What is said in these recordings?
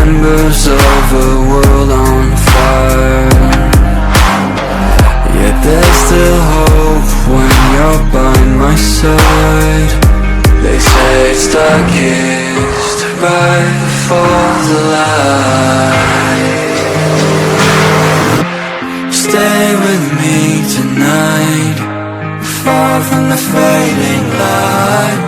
embers of a world on fire. Yet there's still hope when you're by my side. They say it's darkest right before the light. Stay with me tonight, far from the fading light.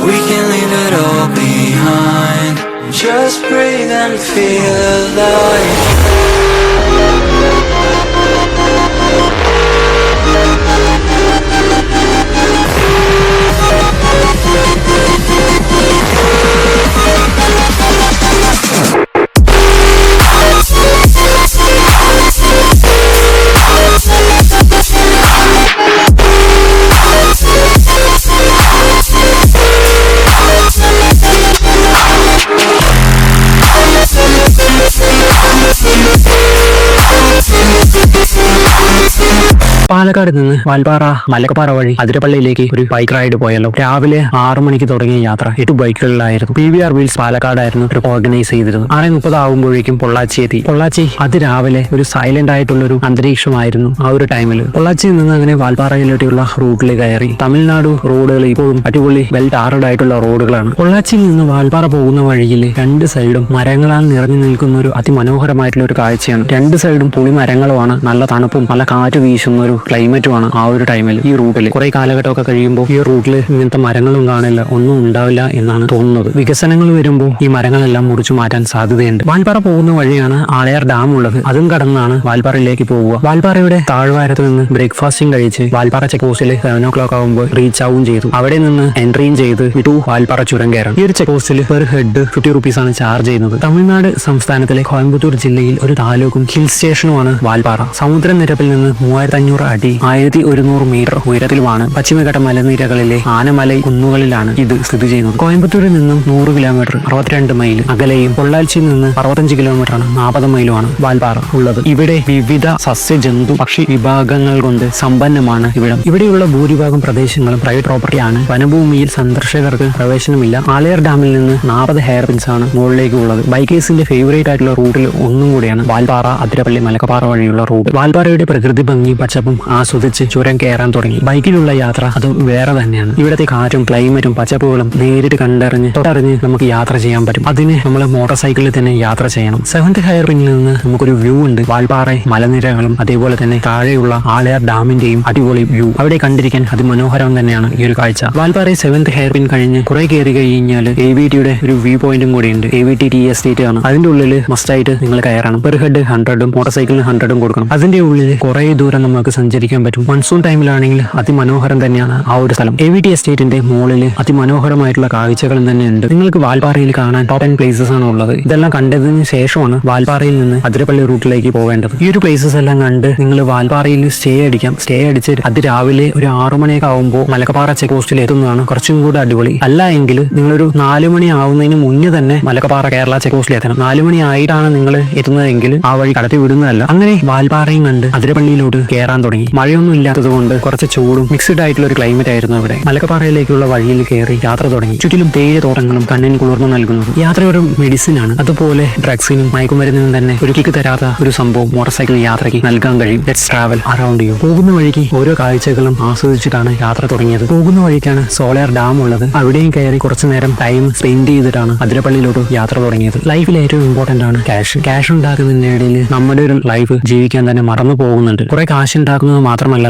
We can leave it all behind, just breathe and feel alive. Palakkad നിന്ന് വാൽപ്പാറ മലക്കപ്പാറ വഴി അതിരപ്പള്ളിയിലേക്ക് ഒരു bike ride പോയല്ലോ. രാവിലെ 6 മണിക്ക് തുടങ്ങിയ യാത്ര 8 ബൈക്കുകളിലായിരുന്നു. PVR wheels പാലക്കാടായിരുന്നു trip organise ചെയ്തിരുന്നത്. 6:30 ആകുമ്പോഴേക്കും പൊള്ളാച്ചി എത്തി. പൊള്ളാച്ചി അതിരാവിലെ ഒരു സൈലന്റ് ആയിട്ടുള്ള ഒരു അന്തരീക്ഷമായിരുന്നു ആ ഒരു ടൈമിൽ. പൊള്ളാച്ചിയിൽ നിന്ന് അങ്ങനെ വാൽപ്പാറയിലോട്ടുള്ള റൂട്ടിൽ കയറി. തമിഴ്നാട് റോഡുകൾ ഇപ്പോഴും അടിപൊളി വെൽ ടാർഡ് ആയിട്ടുള്ള റോഡുകളാണ്. പൊള്ളാച്ചിയിൽ നിന്ന് വാൽപ്പാറ പോകുന്ന വഴിയിൽ 2 സൈഡും മരങ്ങളാൽ നിറഞ്ഞു നിൽക്കുന്ന ഒരു അതിമനോഹരമായിട്ടുള്ള ഒരു കാഴ്ചയാണ്. 2 സൈഡും പുളിമരങ്ങളുമാണ്. നല്ല തണുപ്പും നല്ല കാറ്റ് വീശുന്ന ഒരു ക്ലൈമറ്റുമാണ് ആ ഒരു ടൈമിൽ. ഈ റൂട്ടിൽ കുറെ കാലഘട്ടമൊക്കെ കഴിയുമ്പോൾ ഈ റൂട്ടിൽ ഇങ്ങനത്തെ മരങ്ങളും കാണില്ല, ഒന്നും ഉണ്ടാവില്ല എന്നാണ് തോന്നുന്നത്. വികസനങ്ങൾ വരുമ്പോൾ ഈ മരങ്ങളെല്ലാം മുറിച്ചു മാറ്റാൻ സാധ്യതയുണ്ട്. വാൽപ്പാറ പോകുന്ന വഴിയാണ് ആളയാർ ഡാം ഉള്ളത്. അതും കടന്നാണ് വാൽപ്പാറയിലേക്ക് പോവുക. വാൽപ്പാറയുടെ താഴ്വാരത്ത് നിന്ന് ബ്രേക്ക്ഫാസ്റ്റും കഴിച്ച് വാൽപ്പാറ ചെക്ക് പോസ്റ്റിൽ 7 o'clock ആകുമ്പോൾ റീച്ച് ആവുകയും ചെയ്തു. അവിടെ നിന്ന് എൻട്രിയും ചെയ്ത് ടു വാൽപ്പാറ ചുരം കയറാം. ഈ ഒരു ചെക്ക് പോസ്റ്റിൽ പെർ ഹെഡ് 50 rupees ആണ് ചാർജ് ചെയ്യുന്നത്. തമിഴ്നാട് സംസ്ഥാനത്തിലെ കോയമ്പത്തൂർ ജില്ലയിൽ ഒരു താലൂക്കും ഹിൽ സ്റ്റേഷനുമാണ് വാൽപ്പാറ. സമുദ്രനിരപ്പിൽ നിന്ന് 3500 അടി 1100 മീറ്റർ ഉയരത്തിലുമാണ്. പശ്ചിമഘട്ട മലനിരകളിലെ ആനമലൈ കുന്നുകളിലാണ് ഇത് സ്ഥിതി ചെയ്യുന്നത്. കോയമ്പത്തൂരിൽ നിന്നും 100 കിലോമീറ്റർ 62 മൈൽ അകലെയും പൊള്ളാച്ചിയിൽ നിന്ന് 65 കിലോമീറ്റർ 40 മൈലുമാണ് വാൽപ്പാറ ഉള്ളത്. ഇവിടെ വിവിധ സസ്യ ജന്തു പക്ഷി വിഭാഗങ്ങൾ കൊണ്ട് സമ്പന്നമാണ് ഇവിടം. ഇവിടെയുള്ള ഭൂരിഭാഗം പ്രദേശങ്ങളും പ്രൈവറ്റ് പ്രോപ്പർട്ടിയാണ്. വനഭൂമിയിൽ സന്ദർശകർക്ക് പ്രവേശനമില്ല. ആളയാർ ഡാമിൽ നിന്ന് 40 ഹെയർ പിൻസ് ആണ് മുകളിലേക്ക് ഉള്ളത്. ബൈക്കേഴ്സിന്റെ ഫേവറേറ്റ് ആയിട്ടുള്ള റൂട്ടിൽ ഒന്നും കൂടിയാണ് വാൽപ്പാറ അതിരപ്പള്ളി മലക്കപ്പാറ വഴിയുള്ള റൂട്ട്. വാൽപ്പാറയുടെ പ്രകൃതി ഭംഗി പച്ചപ്പും ആസ്വദിച്ച് ചുരം കയറാൻ തുടങ്ങി. ബൈക്കിലുള്ള യാത്ര അത് വേറെ തന്നെയാണ്. ഇവിടത്തെ കാറ്റും ക്ലൈമറ്റും പച്ചപ്പുകളും നേരിട്ട് കണ്ടറിഞ്ഞ് തൊട്ടറിഞ്ഞ് നമുക്ക് യാത്ര ചെയ്യാൻ പറ്റും. അതിന് നമ്മൾ മോട്ടോർ സൈക്കിളിൽ തന്നെ യാത്ര ചെയ്യണം. 7th ഹെയർ പിന്നിൽ നിന്ന് നമുക്കൊരു വ്യൂ ഉണ്ട്. വാൽപ്പാറ മലനിരകളും അതേപോലെ തന്നെ താഴെയുള്ള ആളയാർ ഡാമിന്റെയും അടിപൊളി വ്യൂ അവിടെ കണ്ടിരിക്കാൻ അതിമനോഹരം തന്നെയാണ് ഈ ഒരു കാഴ്ച. വാൽപ്പാറ 7th ഹെയർ പിൻ കഴിഞ്ഞ് കുറെ കയറി കഴിഞ്ഞാൽ AVTയുടെ ഒരു വ്യൂ പോയിന്റും കൂടി ഉണ്ട്. AVT ടി എസ്റ്റേറ്റ് ആണ്. അതിന്റെ ഉള്ളിൽ മസ്റ്റായിട്ട് നിങ്ങൾ കയറണം. പെർ ഹെഡ് 100ഉം മോട്ടോർ സൈക്കിളിന് 100ഉം കൊടുക്കണം. അതിന്റെ ഉള്ളിൽ കുറെ ദൂരം നമുക്ക് സഞ്ചരിക്കാൻ പറ്റും. മൺസൂൺ ടൈമിലാണെങ്കിൽ അതിമനോഹരം തന്നെയാണ് ആ ഒരു സ്ഥലം. AVT എസ്റ്റേറ്റിന്റെ മുകളിൽ അതിമനോഹരമായിട്ടുള്ള കാഴ്ചകൾ തന്നെ ഉണ്ട്. നിങ്ങൾക്ക് വാൽപ്പാറയിൽ കാണാൻ ടോപ്പ് 10 പ്ലേസസ് ആണ് ഉള്ളത്. ഇതെല്ലാം കണ്ടതിന് ശേഷമാണ് വാൽപ്പാറയിൽ നിന്ന് അതിരപ്പള്ളി റൂട്ടിലേക്ക് പോകേണ്ടത്. ഈ ഒരു പ്ലേസസ് എല്ലാം കണ്ട് നിങ്ങൾ വാൽപ്പാറയിൽ സ്റ്റേ അടിക്കാം. സ്റ്റേ അടിച്ച് അതിരാവിലെ ഒരു 6 മണിയൊക്കെ ആകുമ്പോൾ മലക്കപ്പാറ ചെക്ക് പോസ്റ്റിൽ എത്തുന്നതാണ് കുറച്ചും കൂടെ അടിപൊളി. അല്ല എങ്കിൽ നിങ്ങളൊരു 4 മണി ആവുന്നതിന് മുന്നേ തന്നെ മലക്കപ്പാറ കേരള ചെക്ക് പോസ്റ്റിൽ എത്തണം. 4 മണി ആയിട്ടാണ് നിങ്ങൾ എത്തുന്നതെങ്കിൽ ആ വഴി കടത്തി വിടുന്നതല്ല. അങ്ങനെ വാൽപ്പാറയും കണ്ട് അതിരപ്പള്ളിയിലോട്ട് കയറാൻ തുടങ്ങി. മഴയൊന്നും ഇല്ലാത്തത് കൊണ്ട് കുറച്ച് ചൂടും മിക്സ്ഡ് ആയിട്ടുള്ള ഒരു ക്ലൈമറ്റ് ആയിരുന്നു ഇവിടെ. മലക്കപ്പാറയിലേക്കുള്ള വഴിയിൽ കയറി യാത്ര തുടങ്ങി. ചുറ്റിലും തേയില തോട്ടങ്ങളും കണ്ണിന് കുളിർമ നൽകുന്നത്. യാത്ര ഒരു മെഡിസിൻ ആണ്. അതുപോലെ ഡ്രഗ്സിനും മയക്കുമരുന്നിനും തന്നെ ഒരു കിക്ക് തരാത്ത ഒരു സംഭവം മോട്ടോർ സൈക്കിൾ യാത്രയ്ക്ക് നൽകാൻ കഴിയും. Let's travel around U. പോകുന്ന വഴിക്ക് ഓരോ കാഴ്ചകളും ആസ്വദിച്ചിട്ടാണ് യാത്ര തുടങ്ങിയത്. പോകുന്ന വഴിക്കാണ് സോളയാർ ഡാം ഉള്ളത്. അവിടെയും കയറി കുറച്ചു നേരം ടൈം സ്പെൻഡ് ചെയ്തിട്ടാണ് അതിരപ്പള്ളിയിലോട്ട് യാത്ര തുടങ്ങിയത്. ലൈഫിൽ ഏറ്റവും ഇമ്പോർട്ടന്റ് ആണ് ക്യാഷ് ഉണ്ടാക്കുന്നതിനിടയിൽ നമ്മുടെ ഒരു ലൈഫ് ജീവിക്കാൻ തന്നെ മറന്നു പോകുന്നുണ്ട്. കുറെ കാശ് ഉണ്ടാക്കുന്നത് മാത്രമല്ല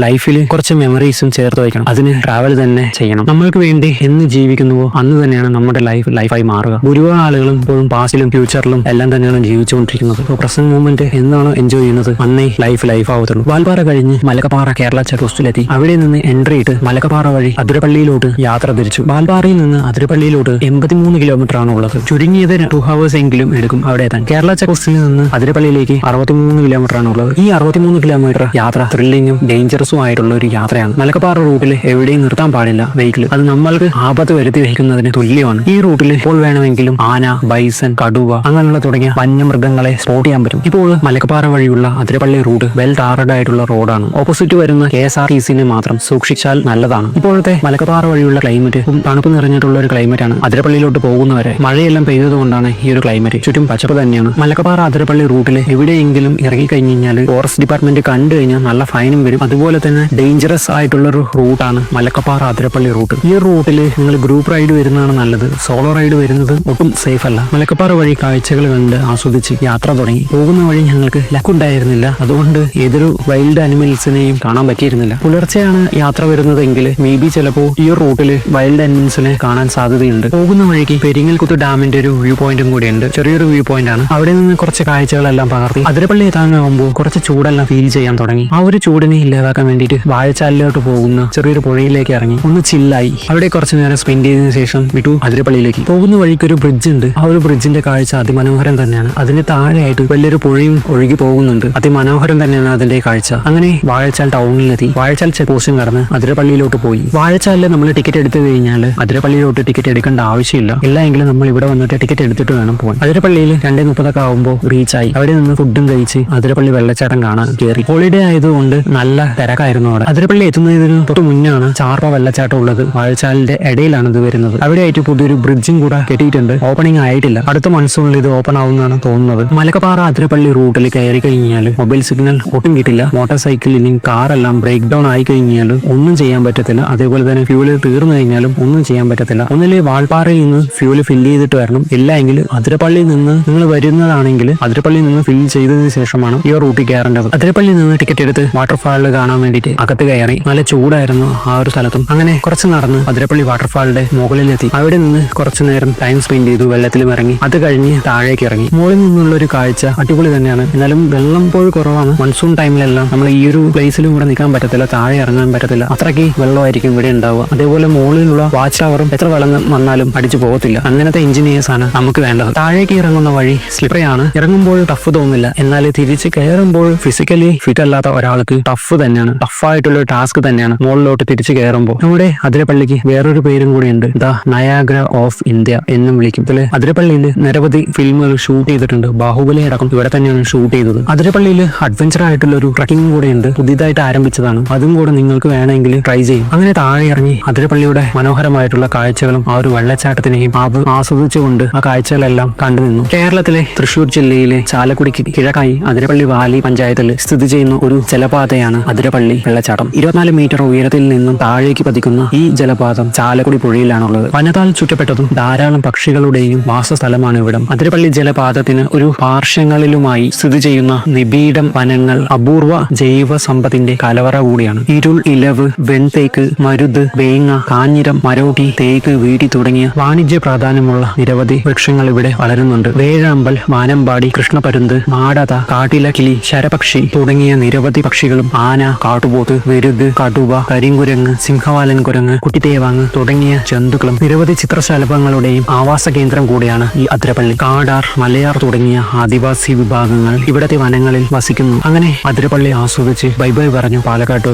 ലൈഫിൽ കുറച്ച് മെമ്മറീസും ചേർത്ത് വയ്ക്കണം. അതിന് ട്രാവൽ തന്നെ ചെയ്യണം. നമ്മൾക്ക് വേണ്ടി എന്ന് ജീവിക്കുന്നുവോ അന്ന് തന്നെയാണ് നമ്മുടെ ലൈഫായി മാറുക. ഭൂരിഭാഗം ആളുകളും ഇപ്പോഴും പാസ്റ്റിലും ഫ്യൂച്ചറിലും എല്ലാം തന്നെയാണ് ജീവിച്ചുകൊണ്ടിരിക്കുന്നത്. ഇപ്പോൾ പ്രസന്റ് മൂമെന്റ് എന്നാണോ എൻജോയ് ചെയ്യുന്നത് അന്നേ ലൈഫ് ആവത്തുള്ളൂ. വാൽപ്പാറ കഴിഞ്ഞ് മലക്കപ്പാറ കേരള ചെക്ക് പോസ്റ്റിലെത്തി. അവിടെ നിന്ന് എൻട്രി ഇട്ട് മലക്കപ്പാറ വഴി അതിരപ്പള്ളിയിലോട്ട് യാത്ര തിരിച്ചു. വാൽപ്പാറയിൽ നിന്ന് അതിരപ്പള്ളിയിലോട്ട് 83 കിലോമീറ്റർ ആണ് ഉള്ളത്. ചുരുങ്ങിയത് 2 hours എങ്കിലും എടുക്കും അവിടെ എത്താൻ. കേരള ചെക്ക് പോസ്റ്റിൽ നിന്ന് അതിരപ്പള്ളിയിലേക്ക് 63 കിലോമീറ്റർ ആണ് ഉള്ളത്. ഈ 63 കിലോമീറ്റർ യാത്ര ത്രില്ലിങ്ങും ഡേഞ്ചറസും ആയിട്ടുള്ള ഒരു യാത്രയാണ്. മലക്കപ്പാറ റൂട്ടിൽ എവിടെയും നിർത്താൻ പാടില്ല വെഹിക്കിൾ. അത് നമ്മൾക്ക് ആപത്ത് വരുത്തി വയ്ക്കുന്നതിന് തുല്യമാണ്. ഈ റൂട്ടിൽ ഇപ്പോൾ വേണമെങ്കിലും ആന, ബൈസൺ, കടുവ അങ്ങനെയുള്ള തുടങ്ങിയ വന്യമൃഗങ്ങളെ സ്പോട്ട് ചെയ്യാൻ പറ്റും. ഇപ്പോൾ മലക്കപ്പാറ വഴിയുള്ള അതിരപ്പള്ളി റൂട്ട് വെൽ ടാറഡ് ആയിട്ടുള്ള റോഡാണ്. ഓപ്പോസിറ്റ് വരുന്ന KSRTC മാത്രം സൂക്ഷിച്ചാൽ നല്ലതാണ്. ഇപ്പോഴത്തെ മലക്കപ്പാറ വഴിയുള്ള ക്ലൈമറ്റ് തണുപ്പ് നിറഞ്ഞിട്ടുള്ള ഒരു ക്ലൈമറ്റ് ആണ്. അതിരപ്പള്ളിയിലോട്ട് പോകുന്നവരെ മഴയെല്ലാം പെയ്തതുകൊണ്ടാണ് ഈ ഒരു ക്ലൈമറ്റ്. ചുറ്റും പച്ചപ്പ് തന്നെയാണ്. മലക്കപ്പാറ അതിരപ്പള്ളി റൂട്ടിൽ എവിടെയെങ്കിലും ഇറങ്ങി കഴിഞ്ഞാൽ ഫോറസ്റ്റ് ഡിപ്പാർട്ട്മെന്റ് കണ്ടു കഴിഞ്ഞാൽ നല്ല ഫൈനും വരും. അതുപോലെ തന്നെ ഡേഞ്ചറസ് ആയിട്ടുള്ള ഒരു റൂട്ടാണ് മലക്കപ്പാറ അതിരപ്പള്ളി റൂട്ട്. ഈ റൂട്ടിൽ നിങ്ങൾ ഗ്രൂപ്പ് റൈഡ് വരുന്നതാണ് നല്ലത്. സോളോ റൈഡ് വരുന്നത് ഒട്ടും സേഫ് അല്ല. മലക്കപ്പാറ വഴി കാഴ്ചകൾ കണ്ട് ആസ്വദിച്ച് യാത്ര തുടങ്ങി. പോകുന്ന വഴി ഞങ്ങൾക്ക് ലക്കുണ്ടായിരുന്നില്ല. അതുകൊണ്ട് ഏതൊരു വൈൽഡ് അനിമൽസിനെയും കാണാൻ പറ്റിയിരുന്നില്ല. പുലർച്ചെയാണ് യാത്ര വരുന്നതെങ്കിൽ മേ ബി ചിലപ്പോൾ ഈ റൂട്ടിൽ വൈൽഡ് അനിമൽസിനെ കാണാൻ സാധ്യതയുണ്ട്. പോകുന്ന വഴിക്ക് പെരിങ്ങൽകുത്ത് ഡാമിന്റെ ഒരു വ്യൂ പോയിന്റും കൂടിയുണ്ട്. ചെറിയൊരു വ്യൂ പോയിന്റ് ആണ്. അവിടെ നിന്ന് കുറച്ച് കാഴ്ചകളെല്ലാം പകർത്തി അതിരപ്പള്ളി എത്താനാകുമ്പോൾ കുറച്ച് ചൂടെല്ലാം ഫീൽ ചെയ്യാൻ തുടങ്ങി. ആ ഒരു ചൂടിനെ ഇല്ലാതാക്കാൻ വേണ്ടിയിട്ട് വാഴച്ചാലിലോട്ട് പോകുന്ന ചെറിയൊരു പുഴയിലേക്ക് ഇറങ്ങി ഒന്ന് ചില്ലായി. അവിടെ കുറച്ച് നേരം സ്പെൻഡ് ചെയ്തതിനു ശേഷം വിട്ടു അതിരപ്പള്ളിയിലേക്ക്. പോകുന്ന വഴിക്ക് ഒരു ബ്രിഡ്ജ് ഉണ്ട്. ആ ഒരു ബ്രിഡ്ജിന്റെ കാഴ്ച അതിമനോഹരം തന്നെയാണ്. അതിന് താഴെയായിട്ട് വലിയൊരു പുഴയും ഒഴുകി പോകുന്നുണ്ട്. അതിമനോഹരം തന്നെയാണ് അതിന്റെ കാഴ്ച. അങ്ങനെ വാഴച്ചാൽ ടൗണിലെത്തി. വാഴച്ചാൽ ചെക്ക് പോസ്റ്റും കടന്ന് അതിരപ്പള്ളിയിലോട്ട് പോയി. വാഴച്ചാലിൽ നമ്മൾ ടിക്കറ്റ് എടുത്തു കഴിഞ്ഞാൽ അതിരപ്പള്ളിയിലോട്ട് ടിക്കറ്റ് എടുക്കേണ്ട ആവശ്യമില്ല. എങ്കിലും നമ്മൾ ഇവിടെ വന്നിട്ട് ടിക്കറ്റ് എടുത്തിട്ട് വേണം പോകാൻ. അതിരപ്പള്ളിയിൽ 2:30 ആകുമ്പോൾ റീച്ചായി. അവിടെ നിന്ന് ഫുഡും കഴിച്ച് അതിരപ്പള്ളി വെള്ളച്ചാട്ടം കാണാൻ കയറി. ഹോളിഡേ ആയതുകൊണ്ട് നല്ല തിരക്കായിരുന്നു അവിടെ. അതിരപ്പള്ളി എത്തുന്നതിന് തൊട്ട് മുന്നാണ് ചാർപ്പ വെള്ളച്ചാട്ടം ഉള്ളത്. വാഴച്ചാലിന്റെ ഇടയിലാണ് ഇത് വരുന്നത്. അവിടെ ആയിട്ട് പുതിയൊരു ബ്രിഡ്ജും കൂടെ കെട്ടിയിട്ടുണ്ട്. ഓപ്പണിംഗ് ആയിട്ടില്ല. അടുത്ത മൺസൂണിൽ ഇത് ഓപ്പൺ ആവുന്നതാണ് തോന്നുന്നത്. മലക്കപ്പാറ അതിരപ്പള്ളി റൂട്ടിൽ കയറി കഴിഞ്ഞാൽ മൊബൈൽ സിഗ്നൽ ഒട്ടും കിട്ടില്ല. മോട്ടോർ സൈക്കിളിനും കാറെല്ലാം ബ്രേക്ക് ഡൗൺ ആയി കഴിഞ്ഞാൽ ഒന്നും ചെയ്യാൻ പറ്റത്തില്ല. അതേപോലെ തന്നെ ഫ്യൂല് തീർന്നു കഴിഞ്ഞാലും ഒന്നും ചെയ്യാൻ പറ്റത്തില്ല. ഒന്നില് വാൾപ്പാറയിൽ നിന്ന് ഫ്യൂല് ഫില്ല് ചെയ്തിട്ട് വരണം. ഇല്ലെങ്കിൽ അതിരപ്പള്ളിയിൽ നിന്ന് നിങ്ങൾ വരുന്നതാണെങ്കിൽ അതിരപ്പള്ളിയിൽ നിന്ന് ഫില്ല് ചെയ്തതിനു ശേഷമാണ് ഈ റൂട്ടിൽ കയറേണ്ടത്. അതിരപ്പള്ളിയിൽ നിന്ന് ടിക്കറ്റ് എടുത്ത് വാട്ടർഫാളിൽ കാണാൻ വേണ്ടിയിട്ട് അകത്ത് കയറി. നല്ല ചൂടായിരുന്നു ആ ഒരു സ്ഥലത്തും. അങ്ങനെ കുറച്ച് നടന്ന് അതിരപ്പള്ളി വാട്ടർഫാളിന്റെ മുകളിലെത്തി. അവിടെ നിന്ന് കുറച്ചു നേരം ടൈം സ്പെൻഡ് ചെയ്തു. വെള്ളത്തിലും ഇറങ്ങി. അത് കഴിഞ്ഞ് താഴേക്ക് ഇറങ്ങി. മുകളിൽ നിന്നുള്ള ഒരു കാഴ്ച അടിപൊളി തന്നെയാണ്. എന്നാലും വെള്ളം പോയി കുറവാണ്. മൺസൂൺ ടൈമിലെല്ലാം നമ്മൾ ഈ ഒരു പ്ലേസിലും കൂടെ നിൽക്കാൻ പറ്റത്തില്ല. താഴെ ഇറങ്ങാൻ പറ്റത്തില്ല. അത്രയ്ക്ക് വെള്ളമായിരിക്കും ഇവിടെ ഉണ്ടാവുക. അതേപോലെ മുകളിലുള്ള വാച്ച് ടവറും എത്ര വെള്ളം വന്നാലും അടിച്ചു പോകത്തില്ല. അങ്ങനത്തെ എഞ്ചിനീയേഴ്സ് ആണ് നമുക്ക് വേണ്ടത്. താഴേക്ക് ഇറങ്ങുന്ന വഴി സ്ലിപ്പറിയാണ്. ഇറങ്ങുമ്പോൾ ടഫ് തോന്നില്ല. എന്നാൽ തിരിച്ച് കയറുമ്പോൾ ഫിസിക്കലി ഫിറ്റ് അല്ലാത്ത ഒരാൾക്ക് ടഫ് തന്നെയാണ്. ടഫായിട്ടുള്ള ടാസ്ക് തന്നെയാണ് മുകളിലോട്ട് തിരിച്ചു കയറുമ്പോൾ. നമ്മുടെ അതിരപ്പള്ളിക്ക് വേറൊരു പേരും കൂടി ഉണ്ട്. ദ നയാഗ്ര ഓഫ് ഇന്ത്യ എന്നും വിളിക്കും. ഇതിൽ അതിരപ്പള്ളിയിൽ നിരവധി ഫിലിമുകൾ ഷൂട്ട് ചെയ്തിട്ടുണ്ട്. ബാഹുബലി അടക്കം ഇവിടെ തന്നെയാണ് ഷൂട്ട് ചെയ്തത്. അതിരപ്പള്ളിയിൽ അഡ്വഞ്ചർ ആയിട്ടുള്ള ഒരു ട്രക്കിംഗ് കൂടെ ഉണ്ട്. പുതിയതായിട്ട് ആരംഭിച്ചതാണ്. അതും കൂടെ നിങ്ങൾക്ക് വേണമെങ്കിൽ ട്രൈ ചെയ്യും. അങ്ങനെ താഴെ ഇറങ്ങി അതിരപ്പള്ളിയുടെ മനോഹരമായിട്ടുള്ള കാഴ്ചകളും ആ ഒരു വെള്ളച്ചാട്ടത്തിനെയും ആസ്വദിച്ചുകൊണ്ട് ആ കാഴ്ചകളെല്ലാം കണ്ടു നിന്നു. കേരളത്തിലെ തൃശൂർ ജില്ലയിലെ ചാലക്കുടിക്ക് കിഴക്കായി അതിരപ്പള്ളി വാലി പഞ്ചായത്തിൽ സ്ഥിതി ചെയ്യുന്ന ഒരു ജലപാതയാണ് അതിരപ്പള്ളി വെള്ളച്ചാട്ടം. 24 മീറ്റർ ഉയരത്തിൽ നിന്നും താഴേക്ക് പതിക്കുന്ന ഈ ജലപാതം ചാലക്കുടി പുഴയിലാണുള്ളത്. വനത്താൽ ചുറ്റപ്പെട്ടതും ധാരാളം പക്ഷികളുടെയും വാസസ്ഥലമാണ് ഇവിടം. അതിരപ്പള്ളി ജലപാതത്തിന് ഒരു പാർശ്വങ്ങളിലുമായി സ്ഥിതി ചെയ്യുന്ന നിബിഡം വനങ്ങൾ അപൂർവ ജൈവ സമ്പത്തിന്റെ കലവറ കൂടിയാണ്. ഇരുൾ, ഇലവ്, വെൺതേക്ക്, മരുത്, വേങ്ങ, കാഞ്ഞിരം, മരോട്ടി, തേക്ക്, വീടി തുടങ്ങിയ വാണിജ്യ പ്രാധാന്യമുള്ള നിരവധി വൃക്ഷങ്ങൾ ഇവിടെ വളരുന്നുണ്ട്. വേഴാമ്പൽ, വാനമ്പാടി, കൃഷ്ണപരുന്ത്, മാടത, കാട്ടിലക്കിളി, ശരപക്ഷി തുടങ്ങിയ നിരവധി പക്ഷികളും ആന, കാട്ടുപോത്ത്, വെരുത്, കടുവ, കരിങ്കുരങ്ങ്, സിംഹവാലൻ കുരങ്ങ്, കുട്ടിത്തേവാങ്ങ് തുടങ്ങിയ ജന്തുക്കളും നിരവധി ചിത്രശലഭങ്ങളുടെയും ആവാസ കേന്ദ്രം കൂടിയാണ് ഈ അതിരപ്പള്ളി. കാടാർ, മലയാർ തുടങ്ങിയ ആദിവാസി വിഭാഗങ്ങൾ ഇവിടത്തെ വനങ്ങളിൽ വസിക്കുന്നു. അങ്ങനെ അതിരപ്പള്ളി ആസ്വദിച്ച് ബൈ ബൈ പറഞ്ഞു പാലക്കാട്ടോക്ക്